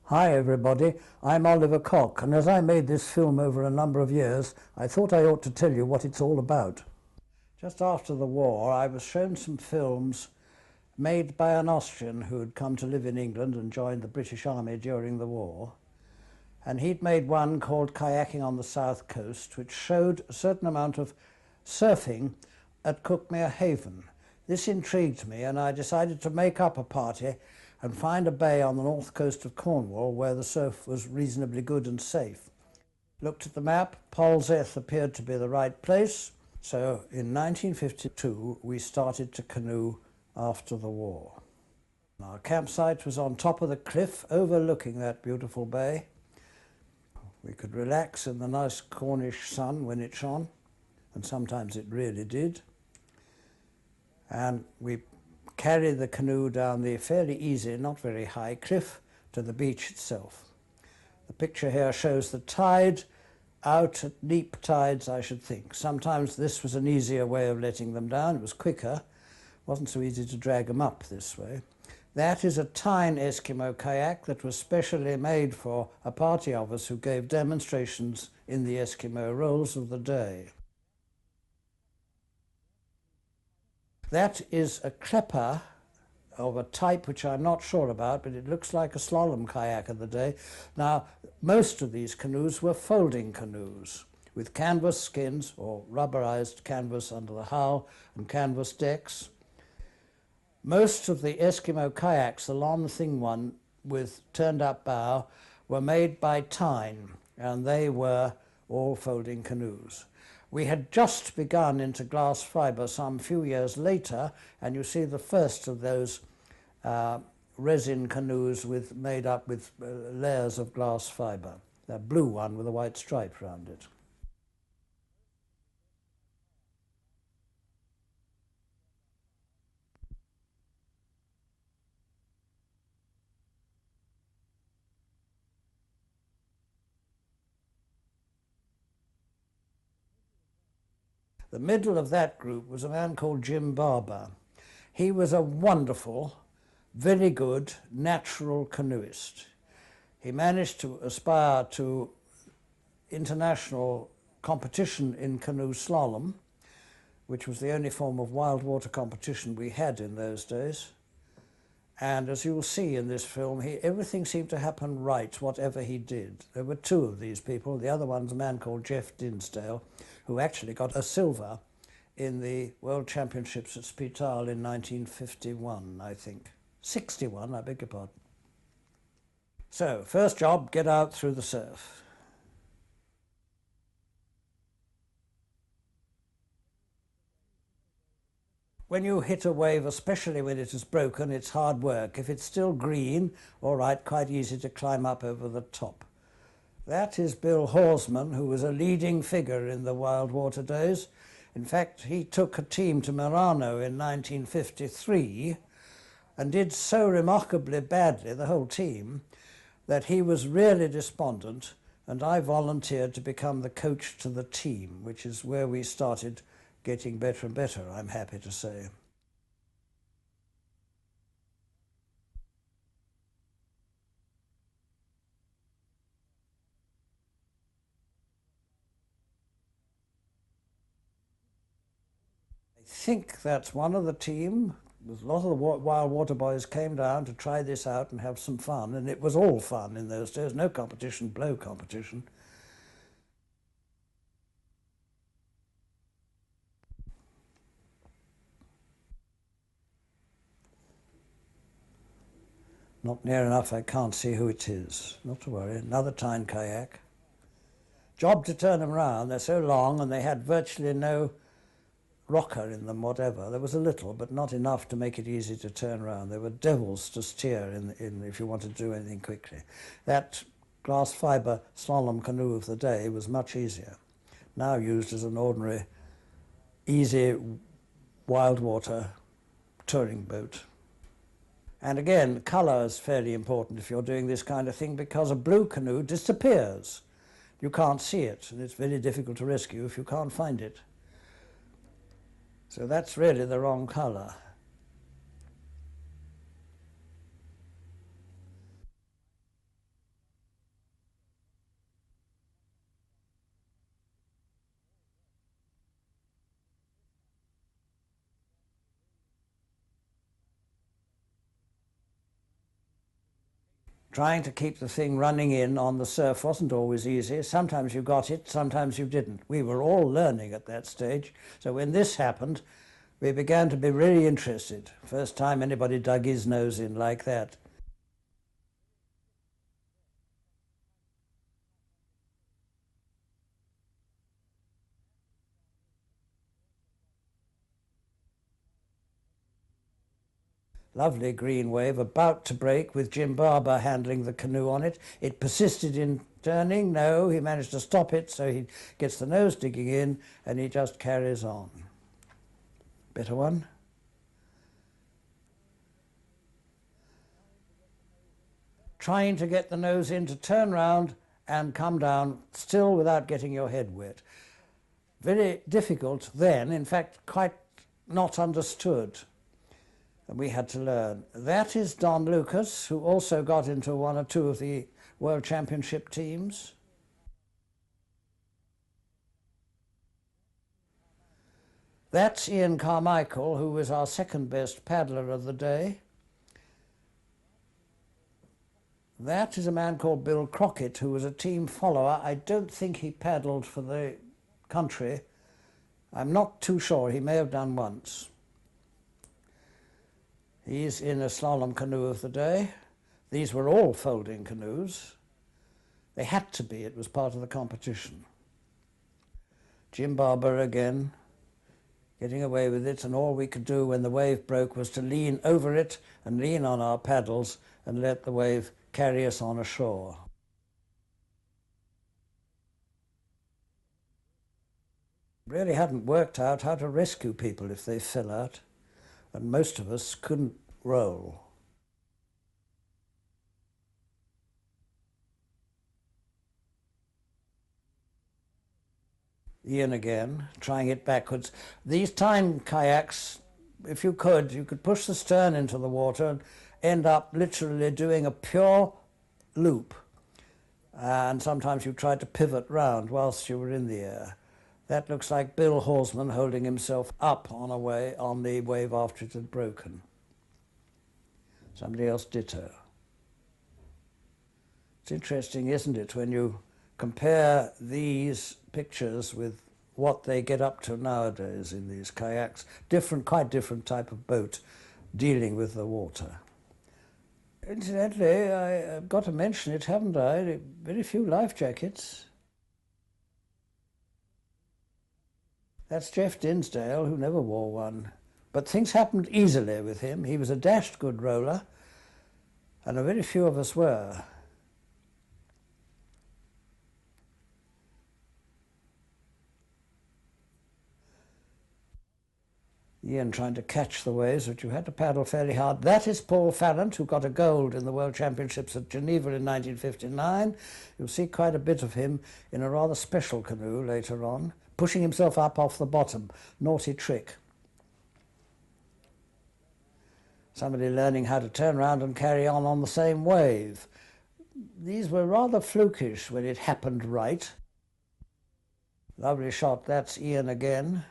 Hi everybody, I'm Oliver Cock, and as I made this film over a number of years, I thought I ought to tell you what it's all about. Just after the war, I was shown some films made by an Austrian who had come to live in England and joined the British Army during the war. And he'd made one called Kayaking on the South Coast, which showed a certain amount of surfing at Cookmere Haven. This intrigued me, and I decided to make up a party and find a bay on the north coast of Cornwall where the surf was reasonably good and safe. Looked at the map, Polzeath appeared to be the right place, so in 1952 we started to canoe after the war. Our campsite was on top of the cliff overlooking that beautiful bay. We could relax in the nice Cornish sun when it shone, and sometimes it really did. And we carried the canoe down the fairly easy, not very high cliff to the beach itself. The picture here shows the tide out at neap tides, I should think. Sometimes this was an easier way of letting them down. It was quicker. It wasn't so easy to drag them up this way. That is a Tyne Eskimo kayak that was specially made for a party of us who gave demonstrations in the Eskimo roles of the day. That is a klepper of a type which I'm not sure about, but it looks like a slalom kayak of the day. Now, most of these canoes were folding canoes with canvas skins or rubberized canvas under the hull and canvas decks. Most of the Eskimo kayaks, the long thin one with turned up bow, were made by Tyne, and they were all folding canoes. We had just begun into glass fibre some few years later, and you see the first of those resin canoes made up with layers of glass fibre. The blue one with a white stripe round it. The middle of that group was a man called Jim Barber. He was a wonderful, very good, natural canoeist. He managed to aspire to international competition in canoe slalom, which was the only form of wild water competition we had in those days. And as you'll see in this film, everything seemed to happen right, whatever he did. There were two of these people. The other one's a man called Jeff Dinsdale, who actually got a silver in the World Championships at Spital in 1951, I think. 61, I beg your pardon. So, first job, get out through the surf. When you hit a wave, especially when it is broken, it's hard work. If it's still green, all right, quite easy to climb up over the top. That is Bill Horsman, who was a leading figure in the wild water days. In fact, he took a team to Murano in 1953 and did so remarkably badly, the whole team, that he was really despondent, and I volunteered to become the coach to the team, which is where we started getting better and better, I'm happy to say. I think that's one of the team. A lot of the wild water boys came down to try this out and have some fun, and it was all fun in those days, no competition, blow competition. Not near enough, I can't see who it is. Not to worry, another Tyne kayak. Job to turn them round, they're so long and they had virtually no rocker in them, whatever. There was a little, but not enough to make it easy to turn around. They were devils to steer in if you wanted to do anything quickly. That glass fibre slalom canoe of the day was much easier, now used as an ordinary, easy wild water touring boat. And again, colour is fairly important if you're doing this kind of thing, because a blue canoe disappears. You can't see it, and it's very difficult to rescue if you can't find it. So that's really the wrong colour. Trying to keep the thing running in on the surf wasn't always easy. Sometimes you got it, sometimes you didn't. We were all learning at that stage. So when this happened, we began to be really interested. First time anybody dug his nose in like that. Lovely green wave, about to break with Jim Barber handling the canoe on it. It persisted in turning. No, he managed to stop it, so he gets the nose digging in and he just carries on. Better one. Trying to get the nose in to turn round and come down, still without getting your head wet. Very difficult then, in fact, quite not understood. And we had to learn. That is Don Lucas, who also got into one or two of the World Championship teams. That's Ian Carmichael, who was our second best paddler of the day. That is a man called Bill Crockett, who was a team follower. I don't think he paddled for the country. I'm not too sure. He may have done once. He's in a slalom canoe of the day. These were all folding canoes. They had to be. It was part of the competition. Jim Barber again, getting away with it, and all we could do when the wave broke was to lean over it and lean on our paddles and let the wave carry us on ashore. Really hadn't worked out how to rescue people if they fell out, and most of us couldn't roll. Ian again, trying it backwards. These time kayaks, if you could push the stern into the water and end up literally doing a pure loop. And sometimes you tried to pivot round whilst you were in the air. That looks like Bill Horsman holding himself up on the wave after it had broken. Somebody else ditto. It's interesting, isn't it, when you compare these pictures with what they get up to nowadays in these kayaks. Quite different type of boat dealing with the water. Incidentally, I've got to mention it, haven't I? Very few life jackets. That's Jeff Dinsdale, who never wore one. But things happened easily with him. He was a dashed good roller, and a very few of us were. Ian trying to catch the waves, which you had to paddle fairly hard. That is Paul Farrant, who got a gold in the World Championships at Geneva in 1959. You'll see quite a bit of him in a rather special canoe later on, pushing himself up off the bottom. Naughty trick. Somebody learning how to turn around and carry on the same wave. These were rather flukish when it happened right. Lovely shot. That's Ian again.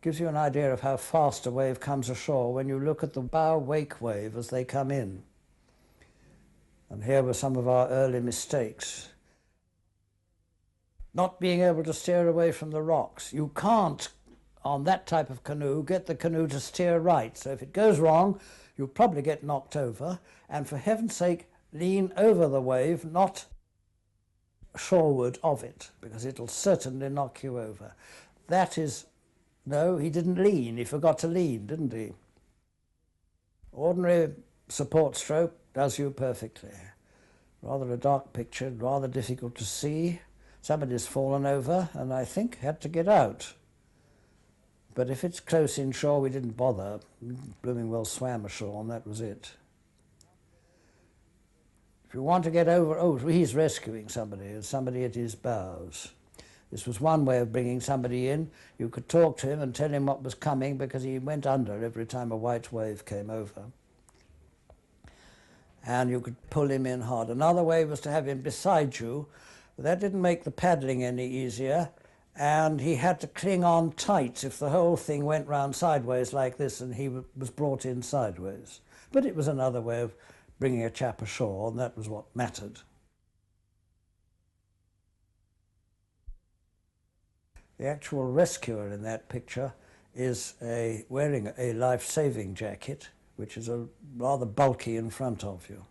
Gives you an idea of how fast a wave comes ashore when you look at the bow wake wave as they come in. And here were some of our early mistakes. Not being able to steer away from the rocks. You can't, on that type of canoe, get the canoe to steer right. So if it goes wrong, you'll probably get knocked over. And for heaven's sake, lean over the wave, not shoreward of it, because it'll certainly knock you over. That is... No, he didn't lean. He forgot to lean, didn't he? Ordinary support stroke does you perfectly. Rather a dark picture, rather difficult to see. Somebody's fallen over and I think had to get out. But if it's close inshore, we didn't bother. Blooming well swam ashore and that was it. If you want to get over... Oh, he's rescuing somebody at his bows. This was one way of bringing somebody in. You could talk to him and tell him what was coming because he went under every time a white wave came over. And you could pull him in hard. Another way was to have him beside you. But that didn't make the paddling any easier. And he had to cling on tight if the whole thing went round sideways like this and he was brought in sideways. But it was another way of bringing a chap ashore, and that was what mattered. The actual rescuer in that picture is wearing a life-saving jacket, which is rather bulky in front of you.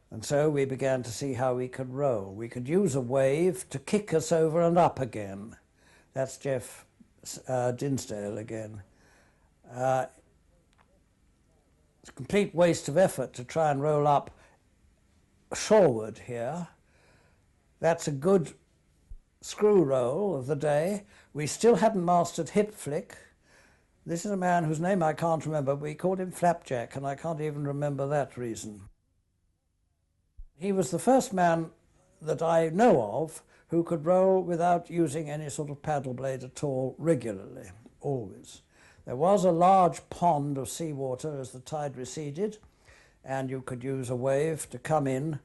And so we began to see how we could row. We could use a wave to kick us over and up again. That's Jeff Dinsdale again. It's a complete waste of effort to try and roll up shoreward here. That's a good screw roll of the day. We still hadn't mastered hip flick. This is a man whose name I can't remember. We called him Flapjack, and I can't even remember that reason. He was the first man that I know of who could row without using any sort of paddle blade at all regularly, always. There was a large pond of seawater as the tide receded, and you could use a wave to come in,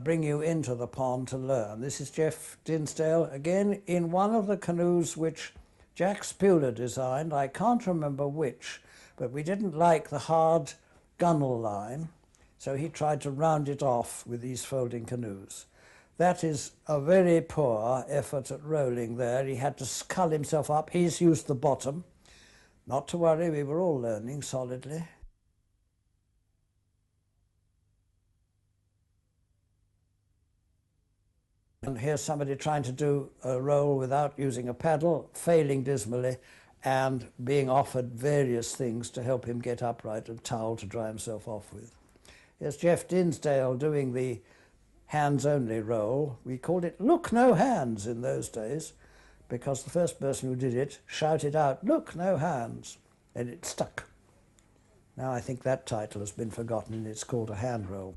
bring you into the pond to learn. This is Jeff Dinsdale again in one of the canoes which Jack Spuler designed. I can't remember which, but we didn't like the hard gunwale line, so he tried to round it off with these folding canoes. That is a very poor effort at rolling there. He had to scull himself up. He's used the bottom. Not to worry, we were all learning solidly. And here's somebody trying to do a roll without using a paddle, failing dismally, and being offered various things to help him get upright, a towel to dry himself off with. Here's Jeff Dinsdale doing the hands-only roll. We called it "Look, no hands" in those days, because the first person who did it shouted out, "Look, no hands," and it stuck. Now I think that title has been forgotten and it's called a hand roll.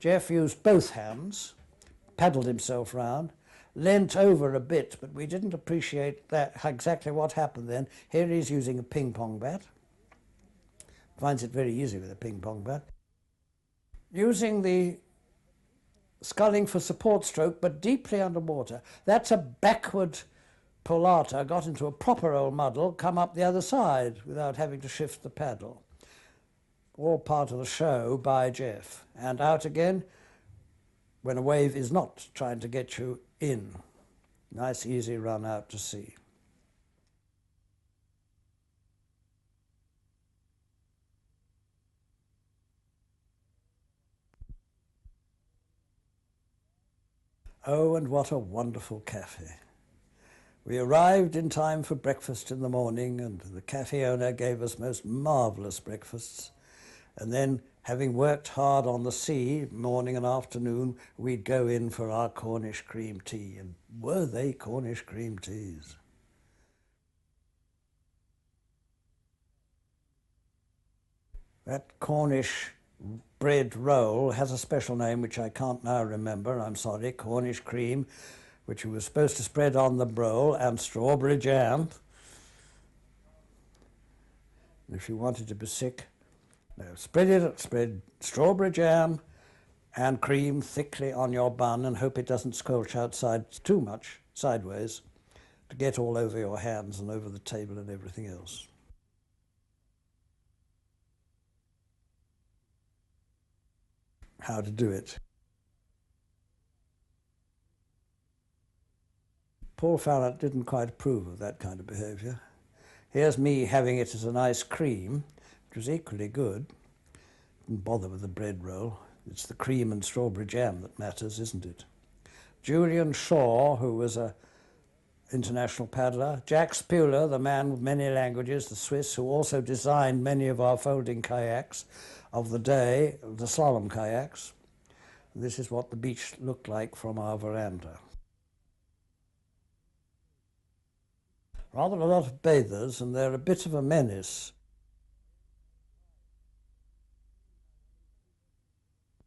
Jeff used both hands, paddled himself round, leant over a bit, but we didn't appreciate that exactly what happened then. Here he's using a ping-pong bat. Finds it very easy with a ping-pong bat. Using the sculling for support stroke, but deeply underwater. That's a backward polata, got into a proper old muddle, come up the other side without having to shift the paddle. All part of the show by Jeff. And out again when a wave is not trying to get you in. Nice easy run out to sea. Oh, and what a wonderful cafe. We arrived in time for breakfast in the morning, and the cafe owner gave us most marvellous breakfasts. And then, having worked hard on the sea, morning and afternoon, we'd go in for our Cornish cream tea. And were they Cornish cream teas? That Cornish bread roll has a special name which I can't now remember, I'm sorry, Cornish cream, which you were supposed to spread on the roll, and strawberry jam. If you wanted to be sick, no, spread strawberry jam and cream thickly on your bun and hope it doesn't squelch outside too much sideways to get all over your hands and over the table and everything else. How to do it. Paul Farrant didn't quite approve of that kind of behaviour. Here's me having it as a nice cream, which was equally good. Didn't bother with the bread roll. It's the cream and strawberry jam that matters, isn't it? Julian Shaw, who was an international paddler. Jack Spuler, the man with many languages, the Swiss, who also designed many of our folding kayaks of the day, the slalom kayaks. This is what the beach looked like from our veranda. Rather a lot of bathers, and they're a bit of a menace.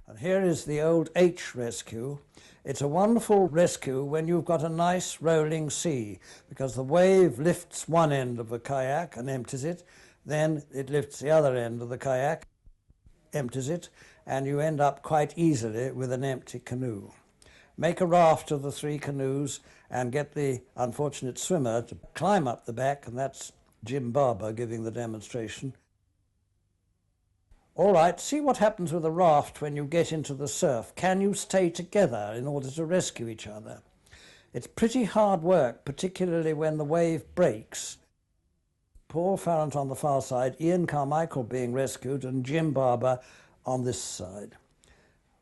And here is the old H rescue. It's a wonderful rescue when you've got a nice rolling sea, because the wave lifts one end of the kayak and empties it, then it lifts the other end of the kayak, empties it, and you end up quite easily with an empty canoe. Make a raft of the three canoes and get the unfortunate swimmer to climb up the back, and that's Jim Barber giving the demonstration. All right, see what happens with a raft when you get into the surf. Can you stay together in order to rescue each other? It's pretty hard work, particularly when the wave breaks. Paul Farrant on the far side, Ian Carmichael being rescued, and Jim Barber on this side.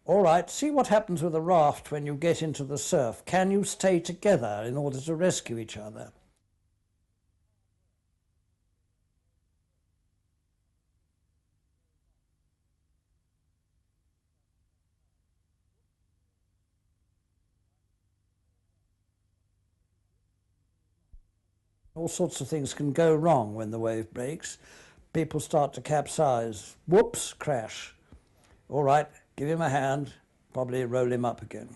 All right, see what happens with a raft when you get into the surf. Can you stay together in order to rescue each other? All sorts of things can go wrong when the wave breaks. People start to capsize. Whoops, crash. All right, give him a hand, probably roll him up again.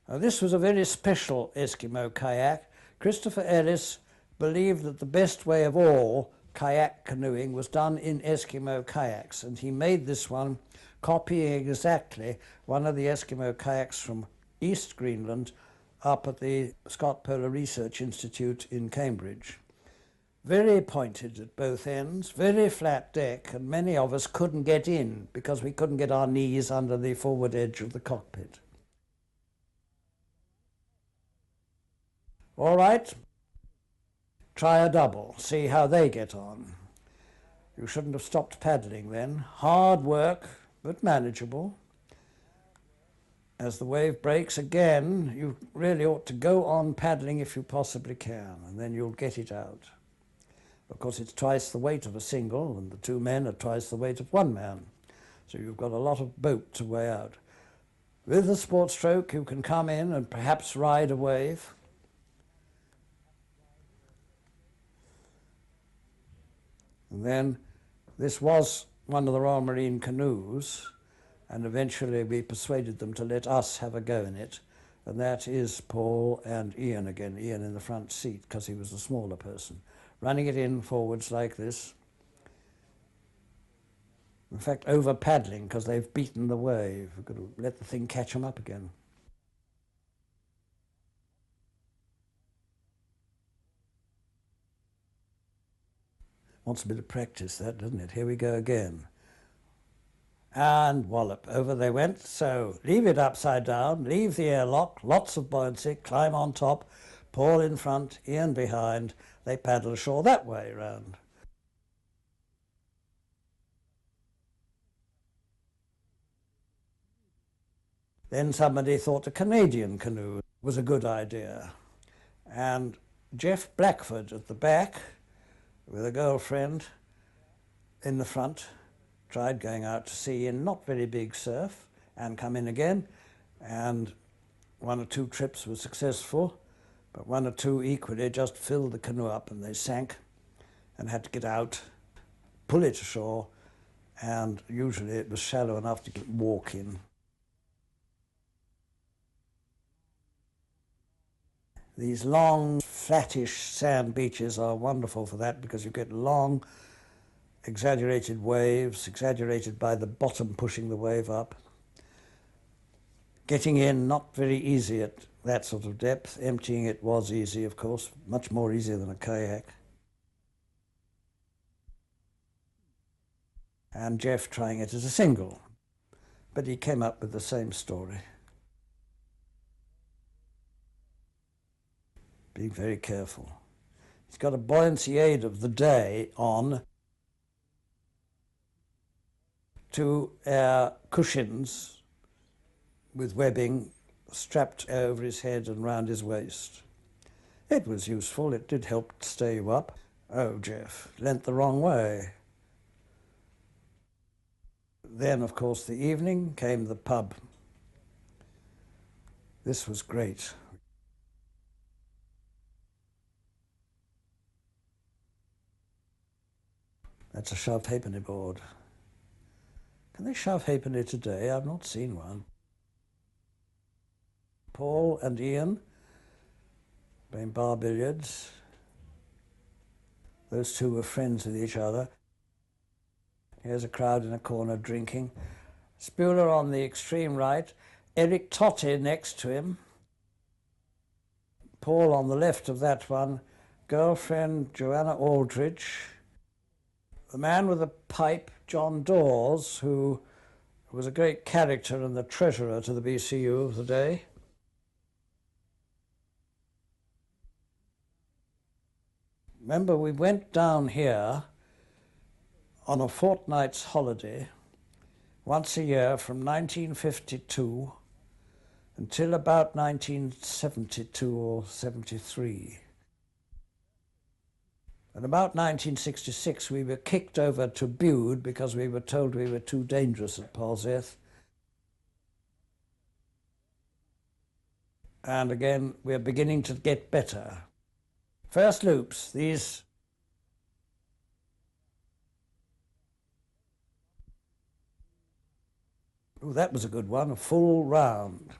Now, this was a very special Eskimo kayak. Christopher Ellis believed that the best way of all kayak canoeing was done in Eskimo kayaks, and he made this one copying exactly one of the Eskimo kayaks from East Greenland up at the Scott Polar Research Institute in Cambridge. Very pointed at both ends, very flat deck, and many of us couldn't get in because we couldn't get our knees under the forward edge of the cockpit. All right, try a double, see how they get on. You shouldn't have stopped paddling then. Hard work, but manageable. As the wave breaks again, you really ought to go on paddling if you possibly can, and then you'll get it out. Of course, it's twice the weight of a single, and the two men are twice the weight of one man. So you've got a lot of boat to weigh out. With the sport stroke, you can come in and perhaps ride a wave. And then this was one of the Royal Marine canoes, and eventually we persuaded them to let us have a go in it. And that is Paul and Ian again, Ian in the front seat, because he was the smaller person, running it in forwards like this. In fact, over paddling, because they've beaten the wave. We've got to let the thing catch them up again. Wants a bit of practice, that, doesn't it? Here we go again. And wallop, over they went. So leave it upside down, leave the airlock, lots of buoyancy, climb on top, Paul in front, Ian behind. They paddle ashore that way round. Then somebody thought a Canadian canoe was a good idea. And Jeff Blackford at the back, with a girlfriend in the front, tried going out to sea in not very big surf and come in again, and one or two trips were successful, but one or two equally just filled the canoe up and they sank and had to get out, pull it ashore, and usually it was shallow enough to walk in. These long, flattish sand beaches are wonderful for that because you get long, exaggerated waves, exaggerated by the bottom pushing the wave up. Getting in, not very easy at that sort of depth. Emptying it was easy, of course, much more easier than a kayak. And Jeff trying it as a single, but he came up with the same story. Being very careful. He's got a buoyancy aid of the day on, two air cushions with webbing strapped over his head and round his waist. It was useful, it did help stay you up. Oh, Jeff, leant the wrong way. Then, of course, the evening came the pub. This was great. That's a shoved halfpenny board. Can they shove halfpenny today? I've not seen one. Paul and Ian playing bar billiards. Those two were friends with each other. Here's a crowd in a corner drinking. Spuler on the extreme right, Eric Totti next to him. Paul on the left of that one, girlfriend Joanna Aldridge, the man with the pipe, John Dawes, who was a great character and the treasurer to the BCU of the day. Remember, we went down here on a fortnight's holiday once a year from 1952 until about 1972 or 73. And about 1966 we were kicked over to Bude because we were told we were too dangerous at Polzeath. And again, we're beginning to get better. First loops, these oh, that was a good one, a full round.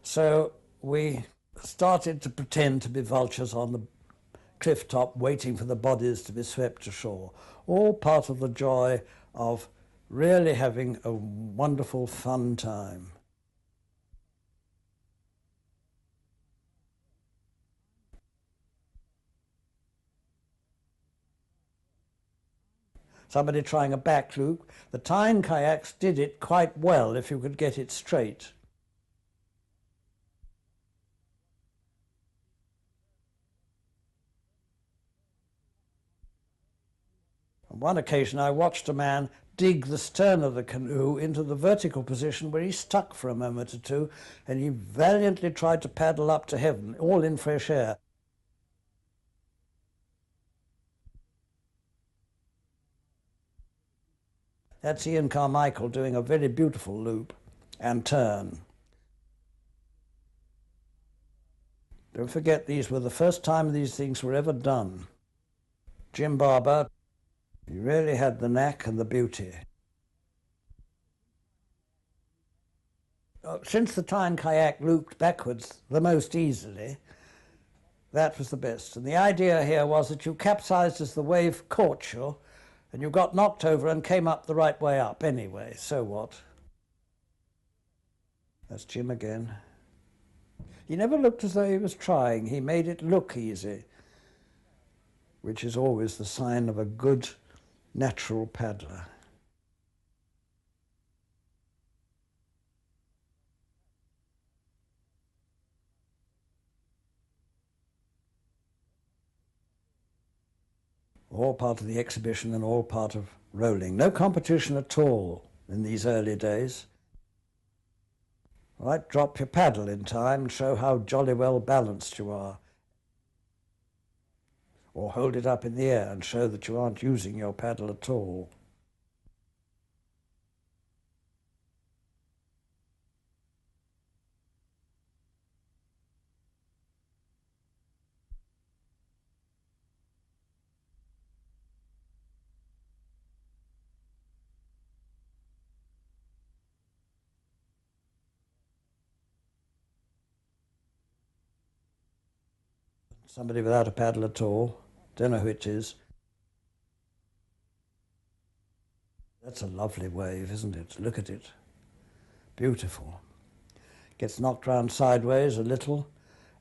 So we started to pretend to be vultures on the cliff top, waiting for the bodies to be swept ashore. All part of the joy of really having a wonderful, fun time. Somebody trying a back loop. The Tyne kayaks did it quite well if you could get it straight. On one occasion I watched a man dig the stern of the canoe into the vertical position where he stuck for a moment or two, and he valiantly tried to paddle up to heaven, all in fresh air. That's Ian Carmichael doing a very beautiful loop and turn. Don't forget, these were the first time these things were ever done. Jim Barber, he really had the knack and the beauty. Since the Tyne kayak looped backwards the most easily, that was the best. And the idea here was that you capsized as the wave caught you, and you got knocked over and came up the right way up anyway, so what? That's Jim again. He never looked as though he was trying. He made it look easy, which is always the sign of a good, natural paddler. All part of the exhibition and all part of rolling. No competition at all in these early days. Right, drop your paddle in time and show how jolly well balanced you are. Or hold it up in the air and show that you aren't using your paddle at all. Somebody without a paddle at all. Don't know who it is. That's a lovely wave, isn't it? Look at it. Beautiful. Gets knocked round sideways a little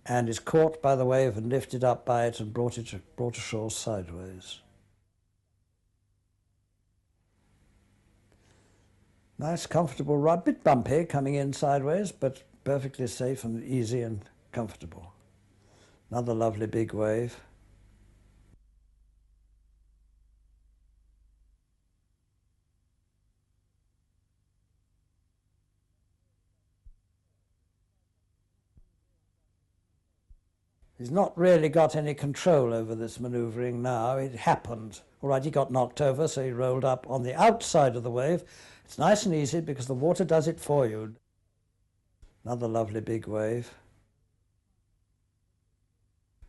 and is caught by the wave and lifted up by it and brought ashore sideways. Nice, comfortable ride. Bit bumpy coming in sideways, but perfectly safe and easy and comfortable. Another lovely big wave. He's not really got any control over this manoeuvring now. It happened. All right, he got knocked over, so he rolled up on the outside of the wave. It's nice and easy because the water does it for you. Another lovely big wave.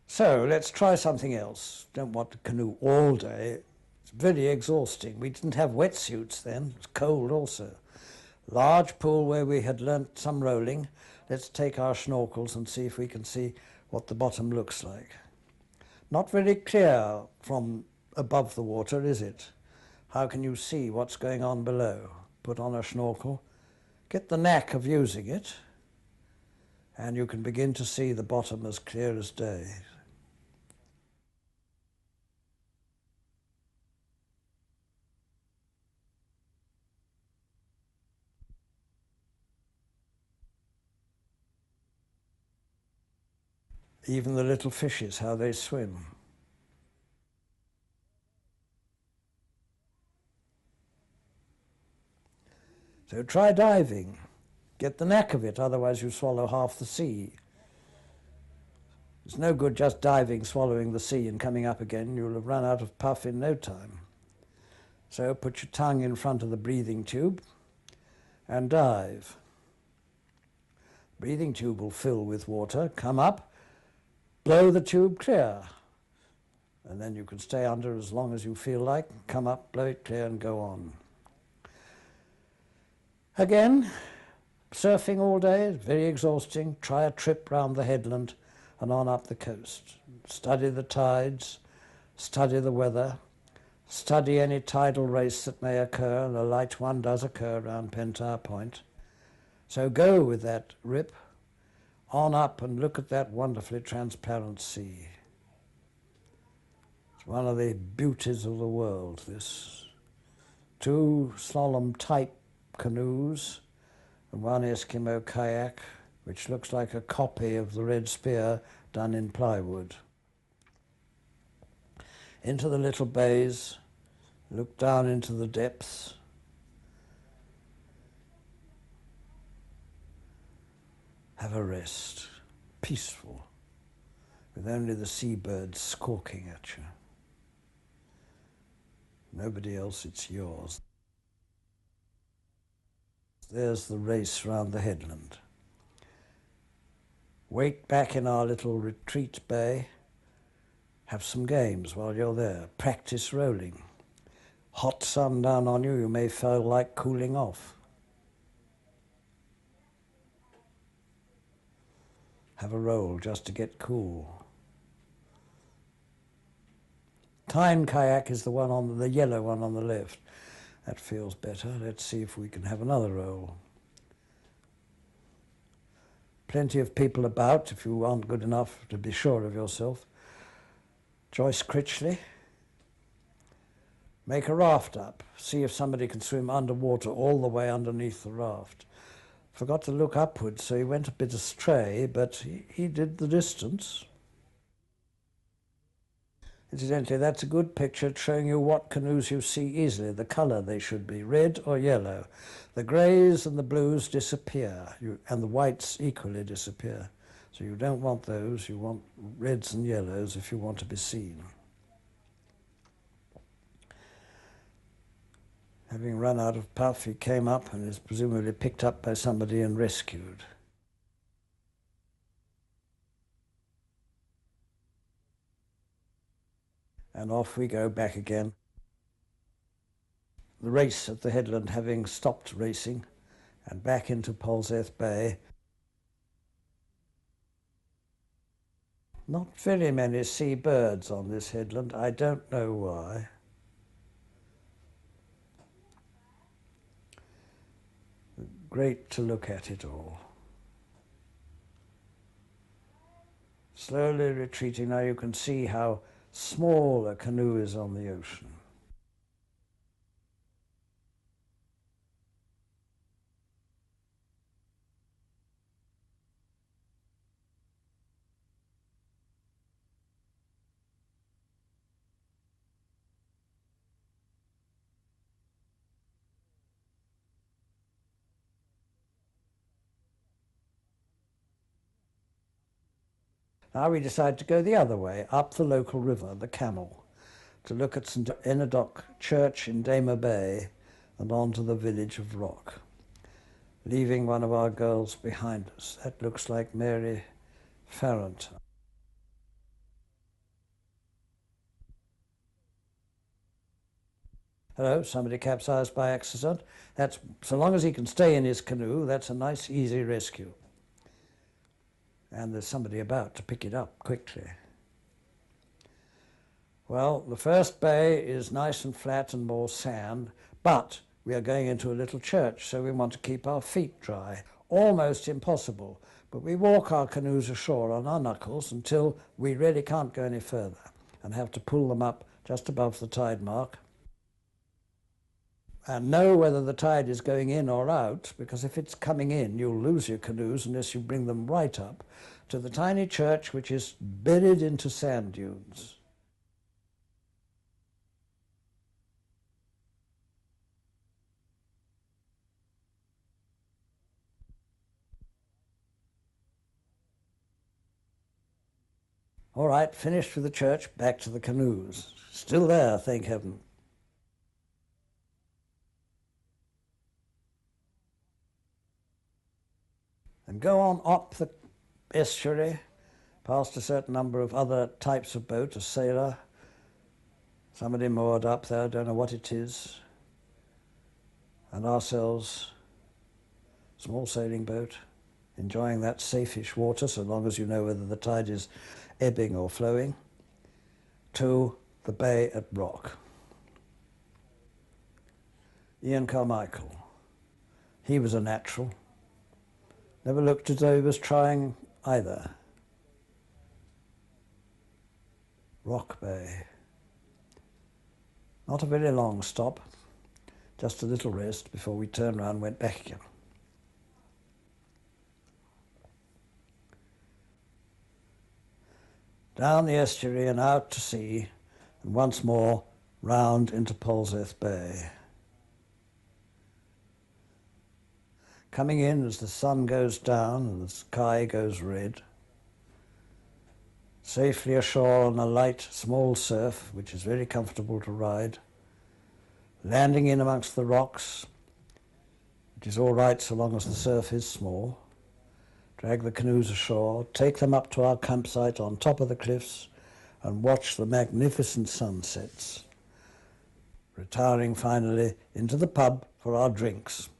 So let's try something else. Don't want to canoe all day. It's very exhausting. We didn't have wetsuits then. It was cold also. Large pool where we had learnt some rolling. Let's take our snorkels and see if we can see what the bottom looks like. Not very clear from above the water, is it? How can you see what's going on below? Put on a snorkel. Get the knack of using it. and you can begin to see the bottom as clear as day. Even the little fishes, how they swim. So try diving. Get the knack of it, otherwise you swallow half the sea. It's no good just diving, swallowing the sea and coming up again. You'll have run out of puff in no time. So put your tongue in front of the breathing tube and dive. Breathing tube will fill with water, come up, blow the tube clear. And then you can stay under as long as you feel like, come up, blow it clear and go on. Again, surfing all day is very exhausting. Try a trip round the headland and on up the coast. Study the tides, study the weather, study any tidal race that may occur, and a light one does occur around Pentire Point. So go with that rip, on up and look at that wonderfully transparent sea. It's one of the beauties of the world, this. 2 slalom type canoes and 1 Eskimo kayak, which looks like a copy of the Red Spear done in plywood. Into the little bays, look down into the depths. Have a rest, peaceful, with only the seabirds squawking at you. Nobody else, it's yours. There's the race round the headland. Wait back in our little retreat bay. Have some games while you're there. Practice rolling. Hot sun down on you, you may feel like cooling off. Have a roll just to get cool. Time kayak is the one on the yellow one on the left. That feels better. Let's see if we can have another roll. Plenty of people about if you aren't good enough to be sure of yourself. Joyce Critchley. Make a raft up. See if somebody can swim underwater all the way underneath the raft. Forgot to look upwards, so he went a bit astray, but he did the distance. Incidentally, that's a good picture showing you what canoes you see easily, the colour they should be, red or yellow. The greys and the blues disappear, and the whites equally disappear. So you don't want those, you want reds and yellows if you want to be seen. Having run out of puff, he came up and is presumably picked up by somebody and rescued. And off we go back again. The race at the headland having stopped racing, and back into Polzeath Bay. Not very many seabirds on this headland, I don't know why. Great to look at it all. Slowly retreating, now you can see how small a canoe is on the ocean. Now we decide to go the other way, up the local river, the Camel, to look at St. Enodoc Church in Damer Bay and on to the village of Rock, leaving one of our girls behind us. That looks like Mary Farrant. Hello, somebody capsized by accident. That's, so long as he can stay in his canoe, that's a nice, easy rescue. And there's somebody about to pick it up quickly. Well, the first bay is nice and flat and more sand, but we are going into a little church, so we want to keep our feet dry. Almost impossible, But we walk our canoes ashore on our knuckles until we really can't go any further and have to pull them up just above the tide mark and know whether the tide is going in or out, because if it's coming in, you'll lose your canoes unless you bring them right up to the tiny church which is buried into sand dunes. All right, finished with the church, back to the canoes. Still there, thank heaven. And go on up the estuary, past a certain number of other types of boat, a sailor, somebody moored up there, don't know what it is, and ourselves, small sailing boat, enjoying that safeish water so long as you know whether the tide is ebbing or flowing, to the bay at Rock. Ian Carmichael, he was a natural. Never looked as though he was trying either. Rock Bay. Not a very long stop, just a little rest before we turned round and went back again. Down the estuary and out to sea, and once more round into Polzeath Bay. Coming in as the sun goes down and the sky goes red. Safely ashore on a light, small surf, which is very comfortable to ride. Landing in amongst the rocks, which is all right so long as the surf is small. Drag the canoes ashore, take them up to our campsite on top of the cliffs, and watch the magnificent sunsets. Retiring finally into the pub for our drinks.